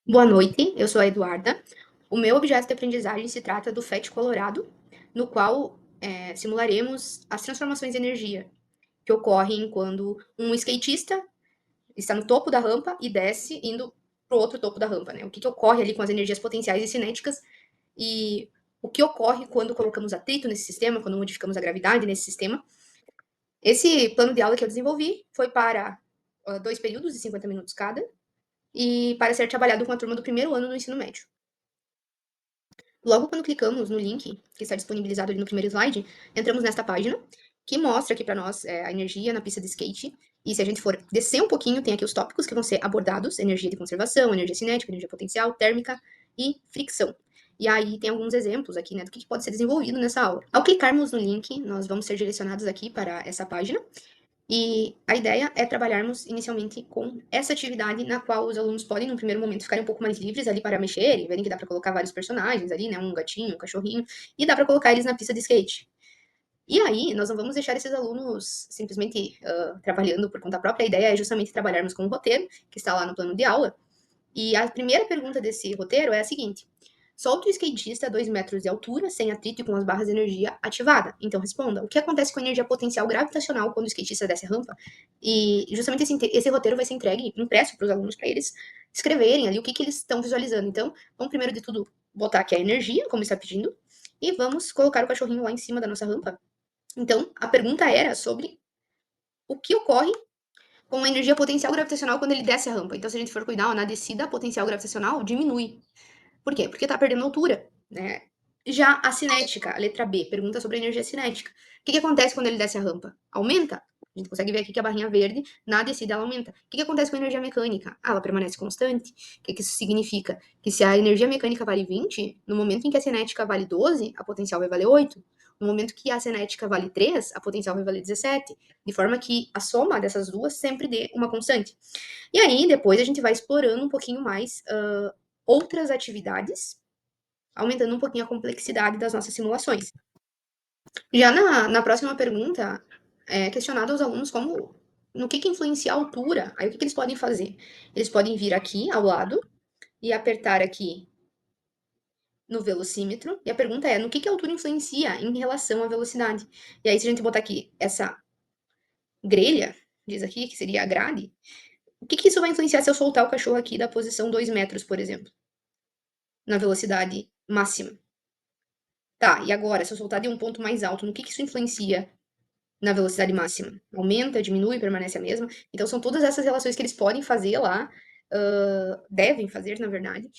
Boa noite, eu sou a Eduarda. O meu objeto de aprendizagem se trata do FET Colorado, no qual simularemos as transformações de energia que ocorrem quando um skatista está no topo da rampa e desce indo para o outro topo da rampa, né? O que, que ocorre ali com as energias potenciais e cinéticas e o que ocorre quando colocamos atrito nesse sistema, quando modificamos a gravidade nesse sistema. Esse plano de aula que eu desenvolvi foi para 2 períodos de 50 minutos cada e para ser trabalhado com a turma do primeiro ano do ensino médio. Logo quando clicamos no link, que está disponibilizado ali no primeiro slide, entramos nesta página, que mostra aqui para nós a energia na pista de skate. E se a gente for descer um pouquinho, tem aqui os tópicos que vão ser abordados: energia de conservação, energia cinética, energia potencial, térmica e fricção. E aí tem alguns exemplos aqui, né, do que pode ser desenvolvido nessa aula. Ao clicarmos no link, nós vamos ser direcionados aqui para essa página, e a ideia é trabalharmos inicialmente com essa atividade na qual os alunos podem, no primeiro momento, ficarem um pouco mais livres ali para mexer e verem que dá para colocar vários personagens ali, né? Um gatinho, um cachorrinho, e dá para colocar eles na pista de skate. E aí, nós não vamos deixar esses alunos simplesmente trabalhando por conta própria. A ideia é justamente trabalharmos com um roteiro que está lá no plano de aula. E a primeira pergunta desse roteiro é a seguinte: solta o skatista a 2 metros de altura, sem atrito e com as barras de energia ativada. Então responda, o que acontece com a energia potencial gravitacional quando o skatista desce a rampa? E justamente esse roteiro vai ser impresso para os alunos, para eles escreverem ali o que, que eles estão visualizando. Então, vamos primeiro de tudo botar aqui a energia, como está pedindo, e vamos colocar o cachorrinho lá em cima da nossa rampa. Então, a pergunta era sobre o que ocorre com a energia potencial gravitacional quando ele desce a rampa. Então, se a gente for cuidar, ó, na descida, a potencial gravitacional diminui. Por quê? Porque tá perdendo altura, né? Já a cinética, a letra B, pergunta sobre a energia cinética. O que, que acontece quando ele desce a rampa? Aumenta? A gente consegue ver aqui que a barrinha verde, na descida, ela aumenta. O que, que acontece com a energia mecânica? Ah, ela permanece constante. O que, que isso significa? Que se a energia mecânica vale 20, no momento em que a cinética vale 12, a potencial vai valer 8. No momento que a cinética vale 3, a potencial vai valer 17. De forma que a soma dessas duas sempre dê uma constante. E aí, depois, a gente vai explorando um pouquinho mais outras atividades, aumentando um pouquinho a complexidade das nossas simulações. Já na próxima pergunta, é questionado aos alunos como no que influencia a altura. Aí o que eles podem fazer? Eles podem vir aqui ao lado e apertar aqui no velocímetro. E a pergunta é: no que a altura influencia em relação à velocidade? E aí, se a gente botar aqui essa grelha, diz aqui, que seria a grade, o que isso vai influenciar se eu soltar o cachorro aqui da posição 2 metros, por exemplo, na velocidade máxima? Tá, e agora, se eu soltar de um ponto mais alto, no que isso influencia na velocidade máxima? Aumenta, diminui, permanece a mesma? Então, são todas essas relações que eles podem fazer lá, devem fazer, na verdade,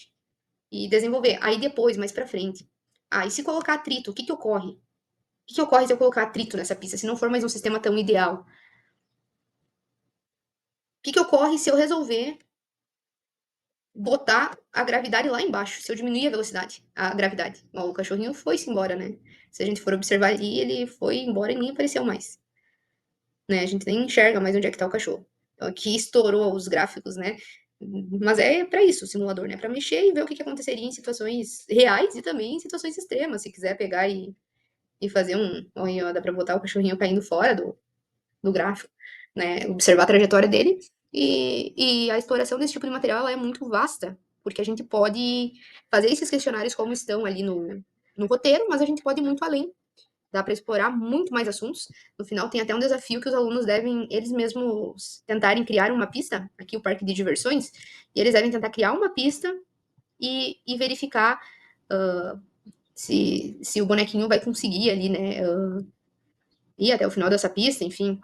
e desenvolver. Aí depois, mais pra frente. Ah, e se colocar atrito, o que ocorre? O que ocorre se eu colocar atrito nessa pista, se não for mais um sistema tão ideal? O que ocorre se eu resolver botar a gravidade lá embaixo, se eu diminuir a velocidade, a gravidade? Ó, o cachorrinho foi-se embora, né? Se a gente for observar ali, ele foi embora e nem apareceu mais. Né? A gente nem enxerga mais onde é que tá o cachorro. Então aqui estourou os gráficos, né? Mas é para isso o simulador, né? Para mexer e ver o que aconteceria em situações reais e também em situações extremas. Se quiser pegar e fazer um. Olha, dá para botar o cachorrinho caindo fora do gráfico, né? Observar a trajetória dele. E a exploração desse tipo de material ela é muito vasta, porque a gente pode fazer esses questionários como estão ali no roteiro, mas a gente pode ir muito além. Dá para explorar muito mais assuntos. No final, tem até um desafio que os alunos devem, eles mesmos, tentarem criar uma pista, aqui o parque de diversões, e eles devem tentar criar uma pista e verificar se o bonequinho vai conseguir ali, né, ir até o final dessa pista, enfim.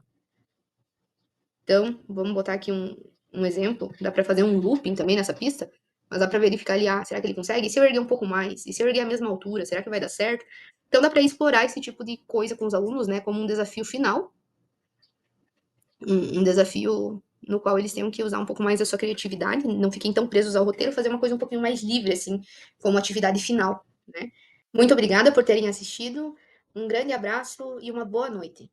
Então, vamos botar aqui um exemplo. Dá para fazer um looping também nessa pista, mas dá para verificar ali, será que ele consegue? E se eu erguer um pouco mais? E se eu erguer a mesma altura, será que vai dar certo? Então, dá para explorar esse tipo de coisa com os alunos, né, como um desafio final, um desafio no qual eles tenham que usar um pouco mais da sua criatividade, não fiquem tão presos ao roteiro, fazer uma coisa um pouquinho mais livre, assim, como atividade final, né? Muito obrigada por terem assistido, um grande abraço e uma boa noite.